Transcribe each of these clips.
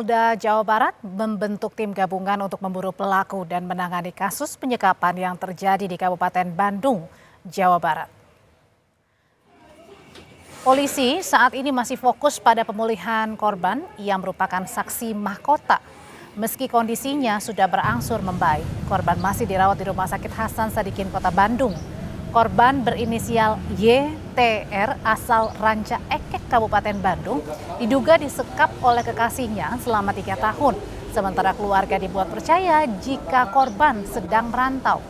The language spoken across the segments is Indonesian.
Polda Jawa Barat membentuk tim gabungan untuk memburu pelaku dan menangani kasus penyekapan yang terjadi di Kabupaten Bandung, Jawa Barat. Polisi saat ini masih fokus pada pemulihan korban yang merupakan saksi mahkota. Meski kondisinya sudah berangsur membaik, korban masih dirawat di Rumah Sakit Hasan Sadikin, Kota Bandung. Korban berinisial YTR asal Ranca Ekek, Kabupaten Bandung, diduga disekap oleh kekasihnya selama 3 tahun. Sementara keluarga dibuat percaya jika korban sedang merantau.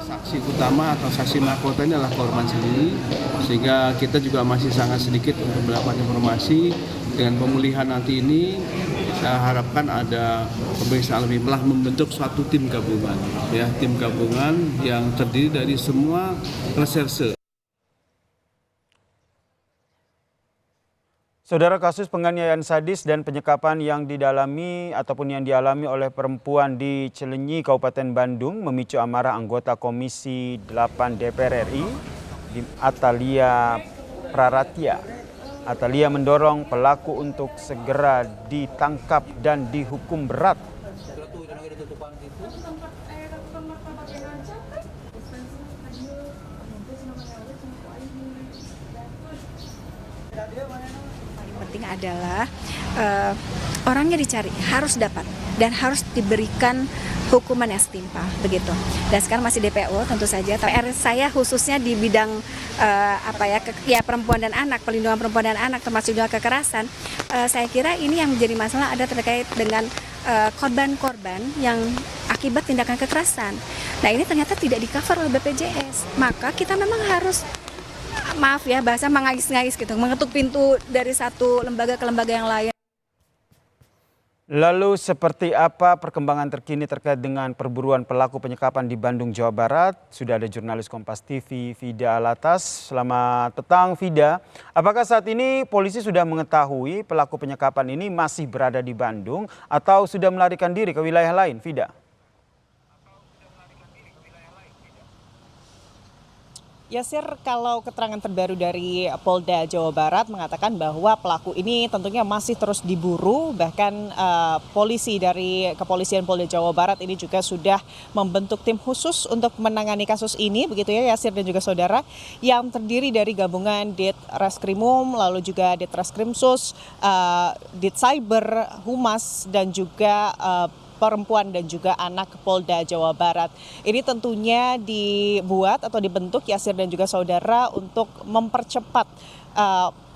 Saksi utama atau saksi mahkota ini adalah korban sendiri, sehingga kita juga masih sangat sedikit untuk mendapatkan informasi. Dengan pemulihan nanti ini, saya harapkan ada pemeriksaan lebih, malah membentuk suatu tim gabungan, ya, tim gabungan yang terdiri dari semua reserse. Saudara, kasus penganiayaan sadis dan penyekapan yang dialami oleh perempuan di Cilenyi, Kabupaten Bandung memicu amarah anggota Komisi 8 DPR RI, Atalia Praratia. Atalia mendorong pelaku untuk segera ditangkap dan dihukum berat. Penting adalah orangnya dicari, harus dapat dan harus diberikan hukuman yang setimpal begitu. Dan sekarang masih DPO tentu saja. PR saya khususnya di bidang perempuan dan anak, perlindungan perempuan dan anak termasuk juga kekerasan. Saya kira ini yang menjadi masalah ada terkait dengan korban-korban yang akibat tindakan kekerasan. Nah, ini ternyata tidak di-cover oleh BPJS. Maka kita memang harus, maaf ya bahasa mengais-ngais gitu, mengetuk pintu dari satu lembaga ke lembaga yang lain. Lalu seperti apa perkembangan terkini terkait dengan perburuan pelaku penyekapan di Bandung, Jawa Barat? Sudah ada jurnalis Kompas TV Vida Alatas. Selamat petang, Vida. Apakah saat ini polisi sudah mengetahui pelaku penyekapan ini masih berada di Bandung atau sudah melarikan diri ke wilayah lain, Vida? Yasir, kalau keterangan terbaru dari Polda Jawa Barat mengatakan bahwa pelaku ini tentunya masih terus diburu, bahkan polisi dari Kepolisian Polda Jawa Barat ini juga sudah membentuk tim khusus untuk menangani kasus ini, begitu ya Yasir dan juga saudara, yang terdiri dari gabungan Ditreskrimum, lalu juga Ditreskrimsus, Ditcyber, Humas, dan juga Perempuan dan juga Anak Polda Jawa Barat. Ini tentunya dibuat atau dibentuk Yasir dan juga saudara untuk mempercepat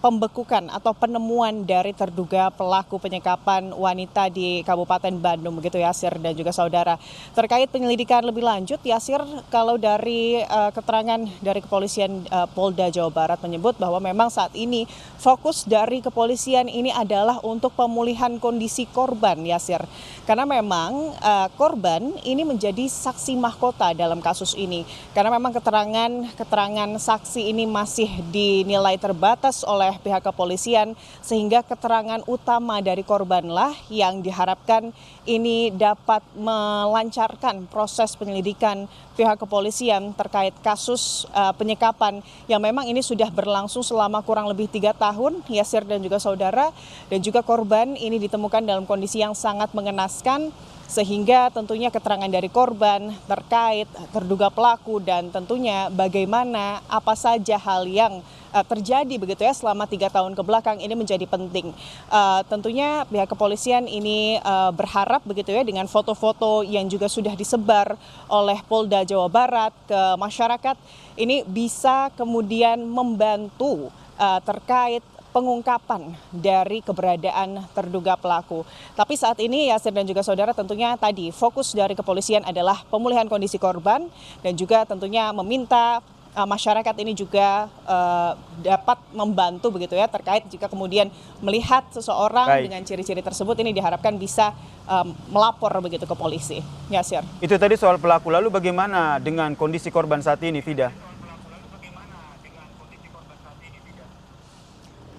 pembekukan atau penemuan dari terduga pelaku penyekapan wanita di Kabupaten Bandung, begitu Yasir dan juga saudara. Terkait penyelidikan lebih lanjut, Yasir, kalau dari keterangan dari Kepolisian Polda Jawa Barat menyebut bahwa memang saat ini fokus dari kepolisian ini adalah untuk pemulihan kondisi korban, Yasir. Karena memang korban ini menjadi saksi mahkota dalam kasus ini. Karena memang keterangan saksi ini masih dinilai terbatas oleh pihak kepolisian, sehingga keterangan utama dari korbanlah yang diharapkan ini dapat melancarkan proses penyelidikan pihak kepolisian terkait kasus penyekapan yang memang ini sudah berlangsung selama kurang lebih 3 tahun, Yasir dan juga saudara, dan juga korban ini ditemukan dalam kondisi yang sangat mengenaskan, sehingga tentunya keterangan dari korban terkait terduga pelaku dan tentunya bagaimana apa saja hal yang terjadi begitu ya selama 3 tahun ke belakang ini menjadi penting. Tentunya pihak kepolisian ini berharap begitu ya dengan foto-foto yang juga sudah disebar oleh Polda Jawa Barat ke masyarakat ini bisa kemudian membantu terkait pengungkapan dari keberadaan terduga pelaku. Tapi saat ini Yasir dan juga saudara, tentunya tadi fokus dari kepolisian adalah pemulihan kondisi korban dan juga tentunya meminta masyarakat ini juga dapat membantu begitu ya terkait jika kemudian melihat seseorang dengan ciri-ciri tersebut ini diharapkan bisa melapor begitu ke polisi. Yasir. Itu tadi soal pelaku. Lalu bagaimana dengan kondisi korban saat ini, Vida?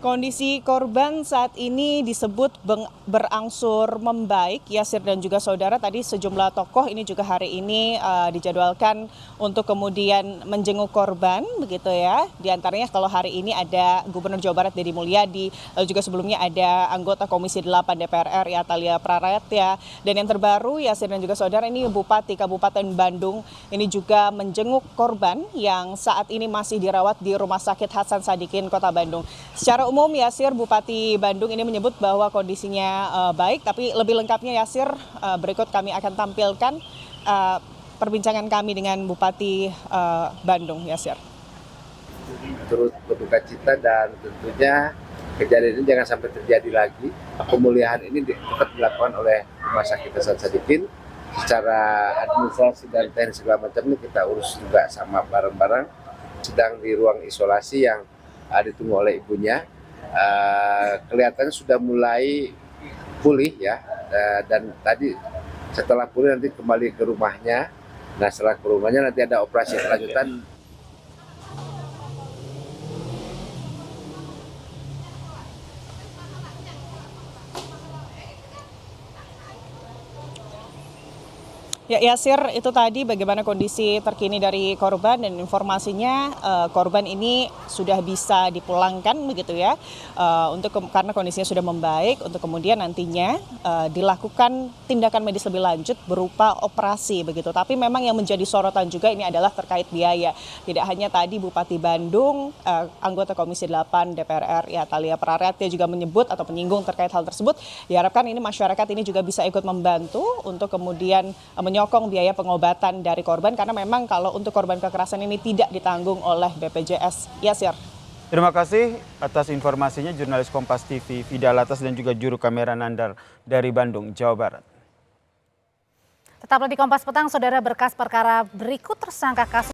Kondisi korban saat ini disebut berangsur membaik. Yasir dan juga saudara, tadi sejumlah tokoh ini juga hari ini dijadwalkan untuk kemudian menjenguk korban, begitu ya. Di antaranya kalau hari ini ada Gubernur Jawa Barat Deddy Mulyadi, lalu juga sebelumnya ada anggota Komisi 8 DPR RI Atalia Praratya. Dan yang terbaru, Yasir dan juga saudara, ini Bupati Kabupaten Bandung ini juga menjenguk korban yang saat ini masih dirawat di Rumah Sakit Hasan Sadikin Kota Bandung. Secara umum, Yasir, Bupati Bandung ini menyebut bahwa kondisinya baik, tapi lebih lengkapnya Yasir berikut kami akan tampilkan perbincangan kami dengan Bupati Bandung, Yasir. Turut berduka cita dan tentunya kejadian ini jangan sampai terjadi lagi. Pemulihan ini tetap dilakukan oleh Rumah Sakit Hasan Sadikin. Secara administrasi dan teknis segala macam ini kita urus juga sama bareng-bareng. Sedang di ruang isolasi yang ditunggu oleh ibunya. Kelihatannya sudah mulai pulih ya, dan tadi setelah pulih nanti kembali ke rumahnya. Nah, setelah ke rumahnya nanti ada operasi lanjutan. Ya, Yasir, itu tadi bagaimana kondisi terkini dari korban, dan informasinya korban ini sudah bisa dipulangkan begitu ya, karena kondisinya sudah membaik, untuk kemudian nantinya dilakukan tindakan medis lebih lanjut berupa operasi begitu. Tapi memang yang menjadi sorotan juga ini adalah terkait biaya. Tidak hanya tadi Bupati Bandung, anggota Komisi 8 DPR RI Atalia Praratya juga menyebut atau menyinggung terkait hal tersebut. Diharapkan ini masyarakat ini juga bisa ikut membantu untuk kemudian menyokong biaya pengobatan dari korban, karena memang kalau untuk korban kekerasan ini tidak ditanggung oleh BPJS. Yasir. Terima kasih atas informasinya jurnalis Kompas TV Vida Latas dan juga juru kamera Nandar dari Bandung, Jawa Barat. Tetaplah di Kompas Petang, saudara. Berkas perkara berikut tersangka kasus